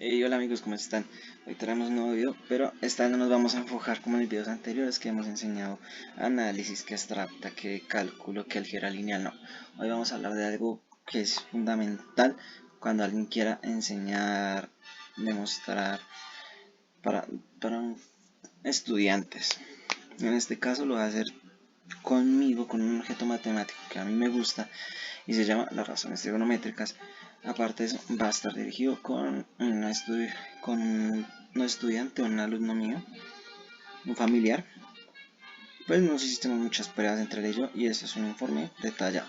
Hola amigos, ¿cómo están? Hoy traemos un nuevo video, pero esta vez no nos vamos a enfocar como en los videos anteriores que hemos enseñado análisis, que abstracta, que cálculo, que álgebra lineal, no. Hoy vamos a hablar de algo que es fundamental cuando alguien quiera enseñar, demostrar para, para estudiantes. En este caso lo va a hacer conmigo, con un objeto matemático que a mí me gusta y se llama las razones trigonométricas. Aparte de eso, va a estar dirigido con un estudiante, un alumno mío, un familiar. Pues no existimos muchas pruebas entre él y yo, y este es un informe detallado.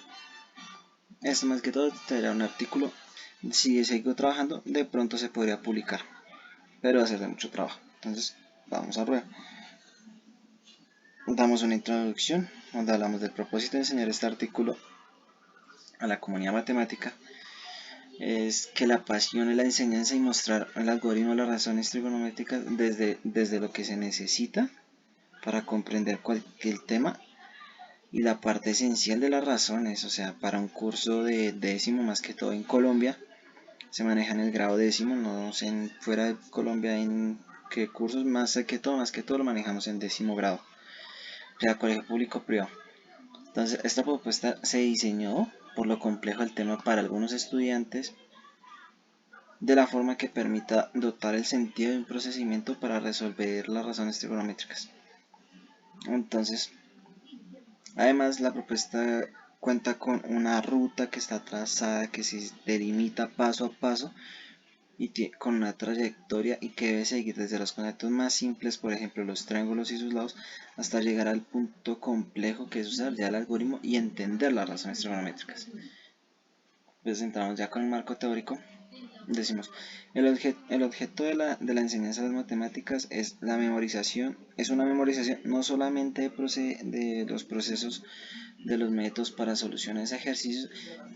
Esto más que todo será un artículo. Si sigo trabajando, de pronto se podría publicar, pero va a ser de mucho trabajo. Entonces, vamos a prueba. Damos una introducción donde hablamos del propósito de enseñar este artículo a la comunidad matemática. Es que la pasión es la enseñanza y mostrar el algoritmo de las razones trigonométricas desde lo que se necesita para comprender cualquier tema y la parte esencial de las razones. O sea, para un curso de décimo, más que todo en Colombia, se maneja en el grado décimo, no sé fuera de Colombia en qué cursos, más que todo lo manejamos en décimo grado, sea colegio público o privado. Entonces, esta propuesta se diseñó por lo complejo del tema para algunos estudiantes, de la forma que permita dotar el sentido de un procedimiento para resolver las razones trigonométricas. Entonces, además la propuesta cuenta con una ruta que está trazada, que se delimita paso a paso y con una trayectoria y que debe seguir desde los conceptos más simples, por ejemplo los triángulos y sus lados, hasta llegar al punto complejo que es usar ya el algoritmo y entender las razones trigonométricas. Pues entramos ya con el marco teórico. Decimos, el objeto de la enseñanza de las matemáticas es la memorización, es una memorización no solamente de los procesos de los métodos para solucionar ejercicios,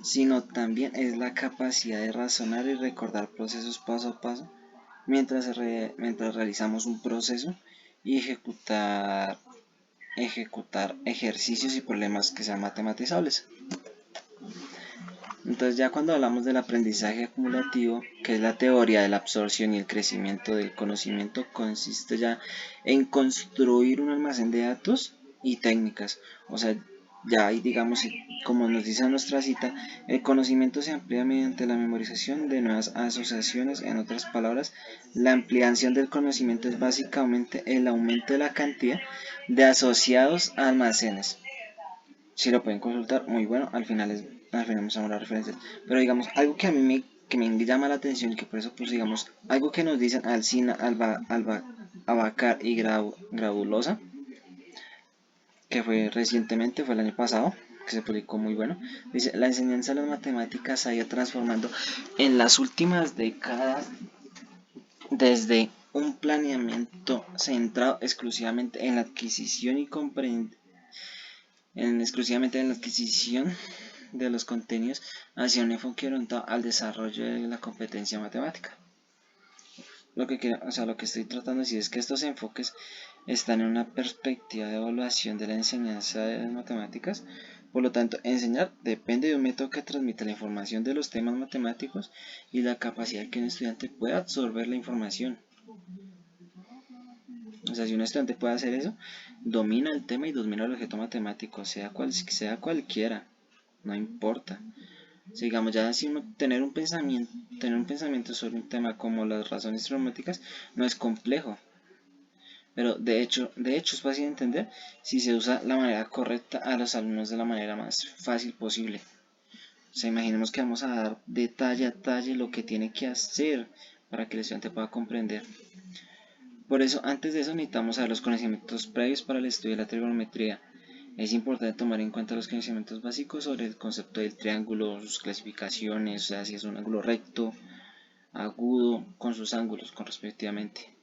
sino también es la capacidad de razonar y recordar procesos paso a paso mientras realizamos un proceso y ejecutar ejercicios y problemas que sean matematizables. Entonces ya cuando hablamos del aprendizaje acumulativo, que es la teoría de la absorción y el crecimiento del conocimiento, consiste ya en construir un almacén de datos y técnicas. O sea, ya ahí digamos, como nos dice nuestra cita, el conocimiento se amplía mediante la memorización de nuevas asociaciones. En otras palabras, la ampliación del conocimiento es básicamente el aumento de la cantidad de asociados a almacenes. Si lo pueden consultar, muy bueno, al final vamos a ver las referencias. Pero digamos, algo que a mí me llama la atención y que por eso pues digamos, algo que nos dicen Alcina, Abacar y Grabulosa, que fue recientemente, fue el año pasado, que se publicó muy bueno. Dice, la enseñanza de las matemáticas se ha ido transformando en las últimas décadas desde un planeamiento centrado exclusivamente en la adquisición y exclusivamente en la adquisición de los contenidos hacia un enfoque orientado al desarrollo de la competencia matemática. Lo que estoy tratando de decir es que estos enfoques están en una perspectiva de evaluación de la enseñanza de las matemáticas. Por lo tanto, enseñar depende de un método que transmita la información de los temas matemáticos y la capacidad que un estudiante pueda absorber la información. O sea, si un estudiante puede hacer eso, domina el tema y domina el objeto matemático, sea cualquiera, no importa. Si digamos ya si uno tener un pensamiento sobre un tema como las razones trigonométricas no es complejo, pero de hecho es fácil de entender si se usa la manera correcta a los alumnos de la manera más fácil posible. O sea, imaginemos que vamos a dar detalle a detalle lo que tiene que hacer para que el estudiante pueda comprender. Por eso, antes de eso necesitamos saber los conocimientos previos para el estudio de la trigonometría. Es importante tomar en cuenta los conocimientos básicos sobre el concepto del triángulo, sus clasificaciones, o sea, si es un ángulo recto, agudo, con sus ángulos respectivamente.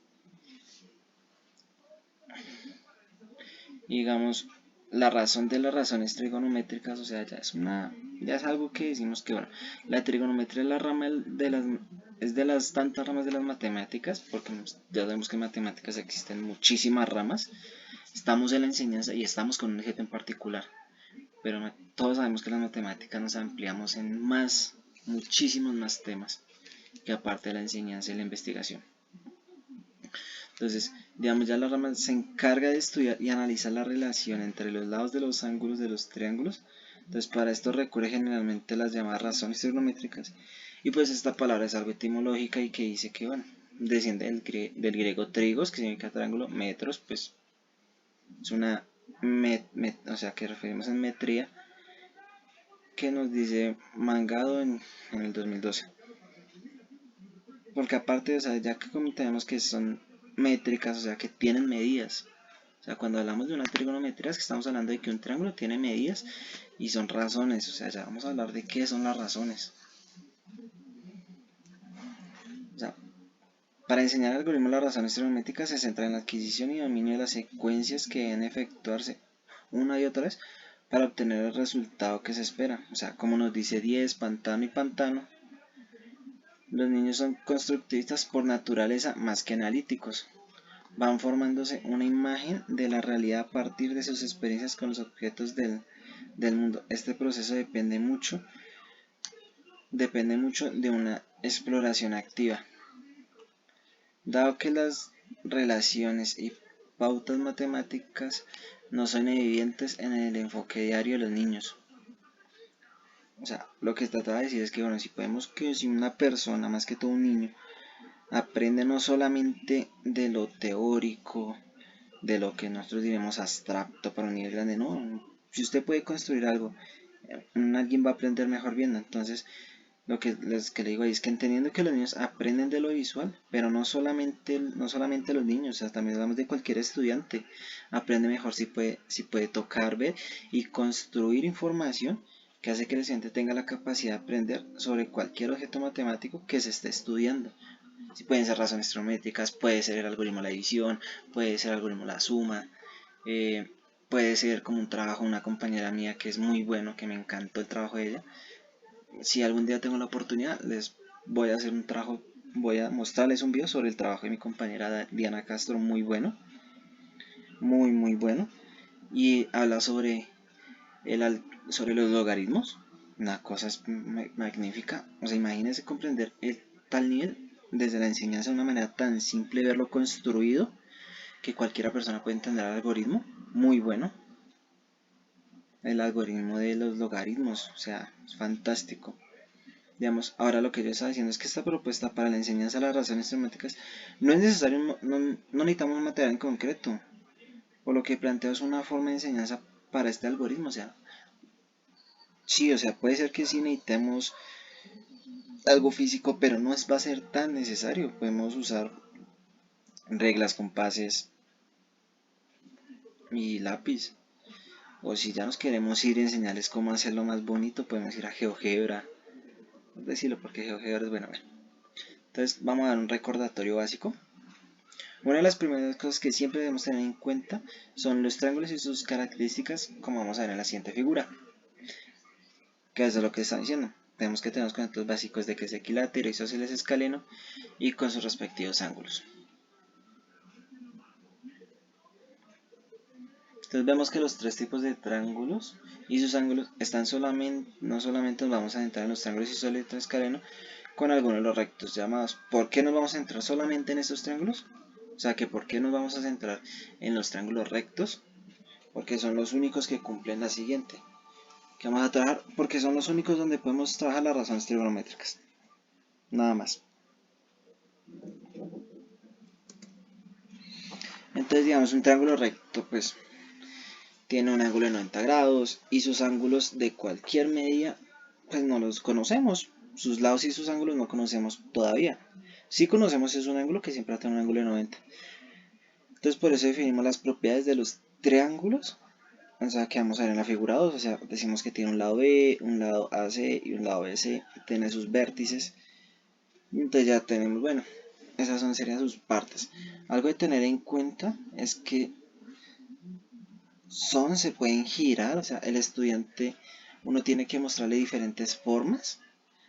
Y digamos, la razón de las razones trigonométricas, o sea, ya es algo que decimos que, bueno, la trigonometría es la rama de las tantas ramas de las matemáticas, porque ya sabemos que en matemáticas existen muchísimas ramas. Estamos en la enseñanza y estamos con un objeto en particular, pero todos sabemos que las matemáticas nos ampliamos en muchísimos más temas. que aparte de la enseñanza y la investigación. Entonces, digamos, ya la rama se encarga de estudiar y analizar la relación entre los lados de los ángulos de los triángulos. Entonces, para esto recurre generalmente a las llamadas razones trigonométricas. Y pues esta palabra es algo etimológica y que dice que, bueno, desciende del griego trigos, que significa triángulo, metros, pues es una, o sea, que referimos en metría, que nos dice Mangado en el 2012. Porque aparte, o sea, ya que comentamos que son métricas, o sea, que tienen medidas. O sea, cuando hablamos de una trigonometría es que estamos hablando de que un triángulo tiene medidas y son razones. O sea, ya vamos a hablar de qué son las razones. O sea, para enseñar el algoritmo, las razones trigonométricas se centran en la adquisición y dominio de las secuencias que deben efectuarse una y otra vez para obtener el resultado que se espera. O sea, como nos dice 10, pantano y pantano, los niños son constructivistas por naturaleza más que analíticos. Van formándose una imagen de la realidad a partir de sus experiencias con los objetos del mundo. Este proceso depende mucho de una exploración activa. Dado que las relaciones y pautas matemáticas no son evidentes en el enfoque diario de los niños. O sea, lo que trataba de decir es que, bueno, si podemos que si una persona, más que todo un niño, aprende no solamente de lo teórico, de lo que nosotros diremos abstracto para un nivel grande, no, si usted puede construir algo, alguien va a aprender mejor viendo. Entonces, lo que le digo ahí es que entendiendo que los niños aprenden de lo visual, pero no solamente los niños, o sea, también hablamos de cualquier estudiante, aprende mejor si puede tocar, ver y construir información que hace que el estudiante tenga la capacidad de aprender sobre cualquier objeto matemático que se esté estudiando. Si pueden ser razones trigonométricas, puede ser el algoritmo de la división, puede ser el algoritmo de la suma, puede ser como un trabajo de una compañera mía que es muy bueno, que me encantó el trabajo de ella. Si algún día tengo la oportunidad, les voy a hacer un trabajo, voy a mostrarles un video sobre el trabajo de mi compañera Diana Castro, muy bueno, muy bueno, y habla sobre los logaritmos, una cosa es magnífica. O sea, imagínense comprender el tal nivel desde la enseñanza de una manera tan simple, verlo construido, que cualquiera persona puede entender el algoritmo, muy bueno. El algoritmo de los logaritmos, o sea, es fantástico. Digamos, ahora lo que yo estaba diciendo es que esta propuesta para la enseñanza de las razones matemáticas no es necesario, no necesitamos un material en concreto, por lo que planteo es una forma de enseñanza para este algoritmo. O sea, sí, o sea, puede ser que sí necesitemos algo físico, pero no va a ser tan necesario. Podemos usar reglas, compases y lápiz. O si ya nos queremos ir a enseñarles cómo hacerlo más bonito, podemos ir a GeoGebra. No decirlo porque GeoGebra es bueno. Entonces vamos a dar un recordatorio básico. Una de las primeras cosas que siempre debemos tener en cuenta son los triángulos y sus características, como vamos a ver en la siguiente figura. Que es lo que está diciendo. Tenemos que tener los conceptos básicos de que es equilátero, isósceles, escaleno y con sus respectivos ángulos. Entonces vemos que los tres tipos de triángulos y sus ángulos están no solamente nos vamos a centrar en los triángulos isósceles y escaleno con algunos de los rectos llamados. ¿Por qué nos vamos a centrar solamente en estos triángulos? O sea, que ¿por qué nos vamos a centrar en los triángulos rectos? Porque son los únicos que cumplen la siguiente. Que vamos a trabajar porque son los únicos donde podemos trabajar las razones trigonométricas. Nada más. Entonces, digamos, un triángulo recto, pues, tiene un ángulo de 90 grados y sus ángulos de cualquier medida, pues no los conocemos. Sus lados y sus ángulos no conocemos todavía. Sí conocemos es un ángulo que siempre va a tener un ángulo de 90. Entonces, por eso definimos las propiedades de los triángulos. O sea, que vamos a ver en la figura 2. O sea, decimos que tiene un lado B, un lado AC y un lado BC. Tiene sus vértices. Entonces ya tenemos, bueno, esas serían sus partes. Algo de tener en cuenta es que se pueden girar, o sea, el estudiante, uno tiene que mostrarle diferentes formas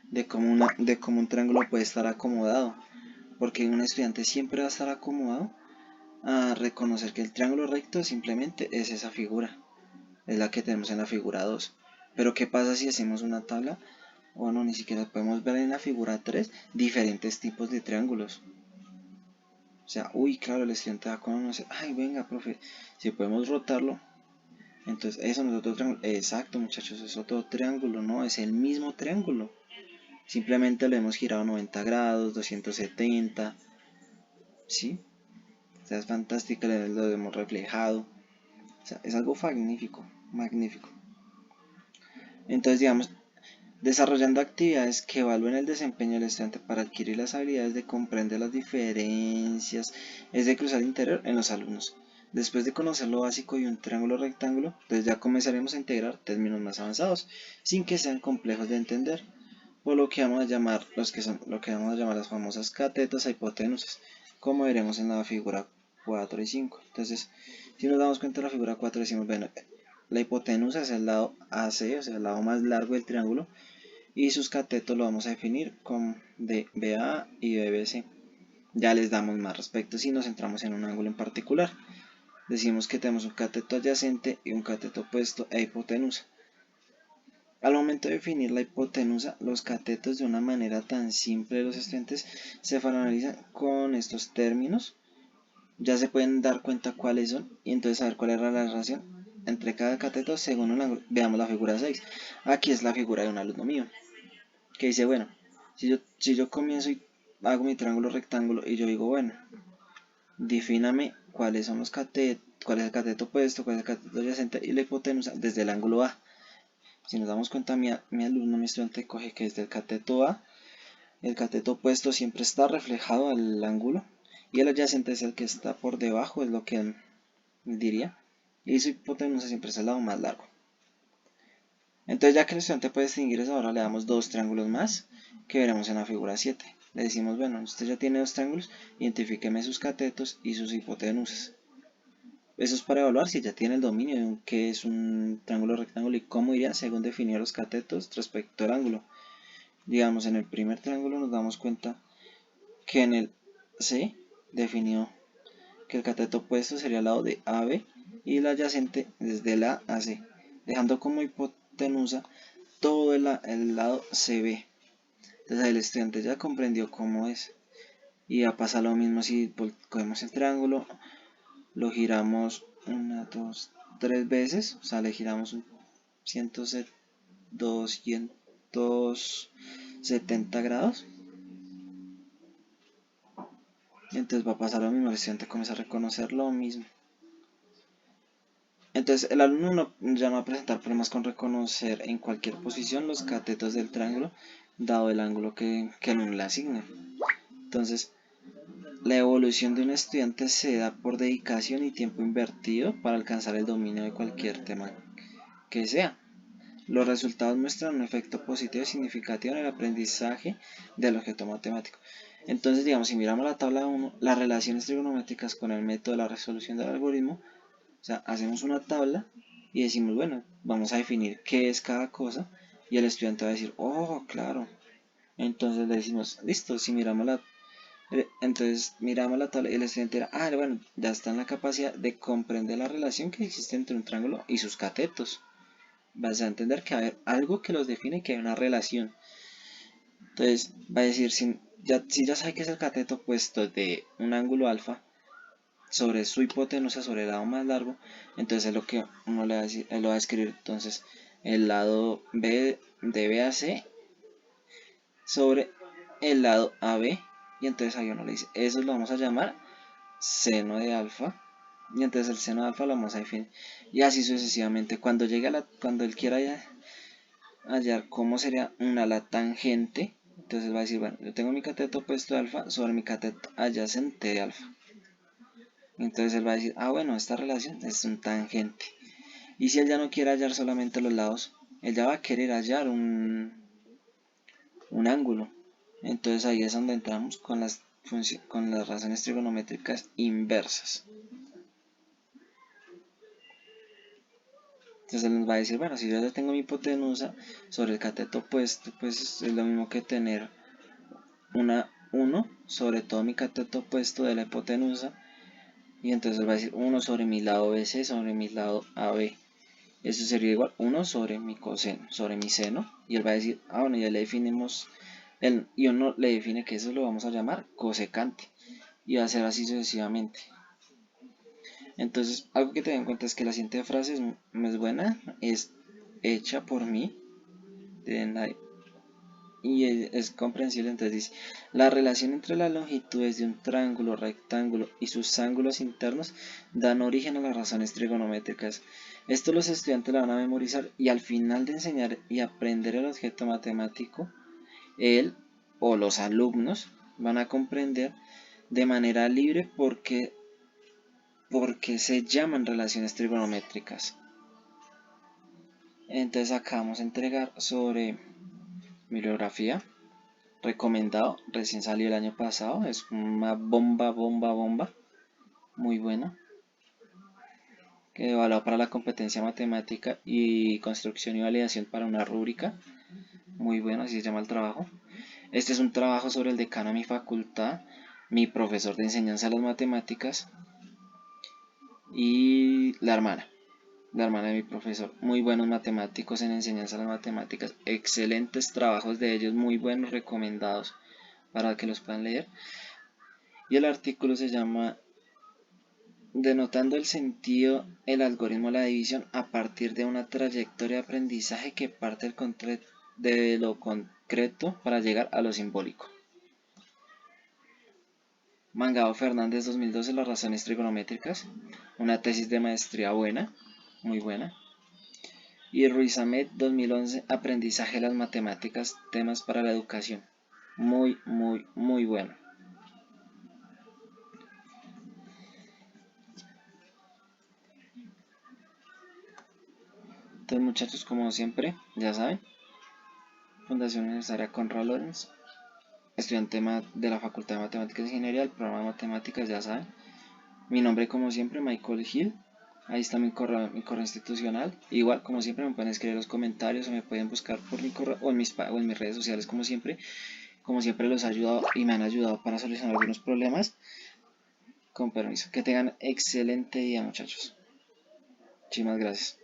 de cómo un triángulo puede estar acomodado, porque un estudiante siempre va a estar acomodado a reconocer que el triángulo recto simplemente es esa figura, es la que tenemos en la figura 2. Pero ¿qué pasa si hacemos una tabla o no, ni siquiera podemos ver en la figura 3 diferentes tipos de triángulos. O sea, uy, claro, el estudiante va a conocer, ay, venga, profe, si podemos rotarlo, entonces eso no es otro triángulo. Exacto, muchachos, es otro triángulo, no, es el mismo triángulo. Simplemente lo hemos girado 90 grados, 270, ¿sí? O sea, es fantástico, lo hemos reflejado. O sea, es algo magnífico, magnífico. Entonces, digamos, desarrollando actividades que evalúen el desempeño del estudiante para adquirir las habilidades de comprender las diferencias, es de cruzar el interior en los alumnos. Después de conocer lo básico y un triángulo rectángulo, entonces ya comenzaremos a integrar términos más avanzados, sin que sean complejos de entender, por lo que vamos a llamar las famosas catetos e hipotenusas, como veremos en la figura 4 y 5. Entonces, si nos damos cuenta de la figura 4, decimos, bueno, la hipotenusa es el lado AC, o sea, el lado más largo del triángulo, y sus catetos lo vamos a definir con DBA y BBC. Ya les damos más respecto si nos centramos en un ángulo en particular. Decimos que tenemos un cateto adyacente y un cateto opuesto e hipotenusa. Al momento de definir la hipotenusa, los catetos de una manera tan simple de los estudiantes se formalizan con estos términos. Ya se pueden dar cuenta cuáles son y entonces saber cuál es la relación entre cada cateto según un ángulo. Veamos la figura 6. Aquí es la figura de un alumno mío que dice, bueno, si yo comienzo y hago mi triángulo rectángulo y yo digo, bueno, defíname cuáles son los catetos, cuál es el cateto opuesto, cuál es el cateto adyacente y la hipotenusa desde el ángulo A. Si nos damos cuenta, mi alumno, mi estudiante, coge que desde el cateto A, el cateto opuesto siempre está reflejado al ángulo y el adyacente es el que está por debajo, es lo que él diría, y su hipotenusa siempre es el lado más largo. Entonces, ya que el estudiante puede distinguir eso, ahora le damos dos triángulos más que veremos en la figura 7. Le decimos, bueno, usted ya tiene dos triángulos, identifíqueme sus catetos y sus hipotenusas. Eso es para evaluar si ya tiene el dominio de qué es un triángulo rectángulo y cómo iría según definir los catetos respecto al ángulo. Digamos, en el primer triángulo nos damos cuenta que en el C definió que el cateto opuesto sería el lado de AB y el adyacente desde la A a C, dejando como hipotenusa todo el lado CB. Entonces el estudiante ya comprendió cómo es. Y va a pasar lo mismo si cogemos el triángulo, lo giramos 1, 2, 3 veces, o sea, le giramos 270 grados. Entonces va a pasar lo mismo, el estudiante comienza a reconocer lo mismo. Entonces el alumno ya no va a presentar problemas con reconocer en cualquier posición los catetos del triángulo, dado el ángulo que el alumno le asigne. Entonces, la evolución de un estudiante se da por dedicación y tiempo invertido para alcanzar el dominio de cualquier tema que sea. Los resultados muestran un efecto positivo y significativo en el aprendizaje del objeto matemático. Entonces, digamos, si miramos la tabla 1, las relaciones trigonométricas con el método de la resolución del algoritmo, o sea, hacemos una tabla y decimos, bueno, vamos a definir qué es cada cosa y el estudiante va a decir, oh, claro. Entonces le decimos, listo, si miramos miramos la tabla y el estudiante dirá, ah, bueno, ya está en la capacidad de comprender la relación que existe entre un triángulo y sus catetos. Vas a entender que hay algo que los define, que hay una relación. Entonces va a decir, si ya sabe que es el cateto opuesto de un ángulo alfa sobre su hipotenusa, sobre el lado más largo, entonces es lo que uno le va a decir, él lo va a escribir entonces el lado B de B a C sobre el lado AB, y entonces ahí uno le dice, eso lo vamos a llamar seno de alfa, y entonces el seno de alfa lo vamos a definir, y así sucesivamente. Cuando él quiera hallar cómo sería la tangente, entonces va a decir, bueno, yo tengo mi cateto opuesto de alfa sobre mi cateto adyacente de alfa. Entonces él va a decir, ah, bueno, esta relación es un tangente. Y si él ya no quiere hallar solamente los lados, él ya va a querer hallar un ángulo. Entonces ahí es donde entramos con las razones trigonométricas inversas. Entonces él nos va a decir, bueno, si yo ya tengo mi hipotenusa sobre el cateto opuesto, pues es lo mismo que tener una 1 sobre todo mi cateto opuesto de la hipotenusa. Y entonces él va a decir 1 sobre mi lado BC sobre mi lado AB. Eso sería igual 1 sobre mi coseno, sobre mi seno. Y él va a decir, ah, bueno, ya le definimos, y uno le define que eso lo vamos a llamar cosecante. Y va a ser así sucesivamente. Entonces, algo que tener en cuenta es que la siguiente frase es buena, es hecha por mí, y es comprensible. Entonces dice, la relación entre las longitudes de un triángulo, rectángulo y sus ángulos internos dan origen a las razones trigonométricas. Esto los estudiantes lo van a memorizar y al final de enseñar y aprender el objeto matemático, él o los alumnos van a comprender de manera libre porque se llaman relaciones trigonométricas. Entonces acá vamos a entregar sobre bibliografía, recomendado, recién salió el año pasado, es una bomba, muy buena, que evalúa para la competencia matemática y construcción y validación para una rúbrica, muy bueno, así se llama el trabajo. Este es un trabajo sobre el decano de mi facultad, mi profesor de enseñanza de las matemáticas y la hermana de mi profesor. Muy buenos matemáticos en enseñanza de las matemáticas, excelentes trabajos de ellos, muy buenos, recomendados para que los puedan leer. Y el artículo se llama Denotando el sentido, el algoritmo de la división a partir de una trayectoria de aprendizaje que parte de lo concreto para llegar a lo simbólico. Mangado Fernández 2012, Las razones trigonométricas, una tesis de maestría buena, muy buena. Y Ruiz Ahmed 2011, Aprendizaje de las matemáticas, temas para la educación, muy bueno. Entonces, muchachos, como siempre, ya saben, Fundación Universitaria Conrad Lorenz, estudiante de la Facultad de Matemáticas e Ingeniería, el programa de Matemáticas, ya saben. Mi nombre, como siempre, Michael Gil. Ahí está mi correo institucional. Igual, como siempre, me pueden escribir los comentarios o me pueden buscar por mi correo o en mis redes sociales, como siempre. Como siempre, los he ayudado y me han ayudado para solucionar algunos problemas. Con permiso. Que tengan excelente día, muchachos. Muchísimas gracias.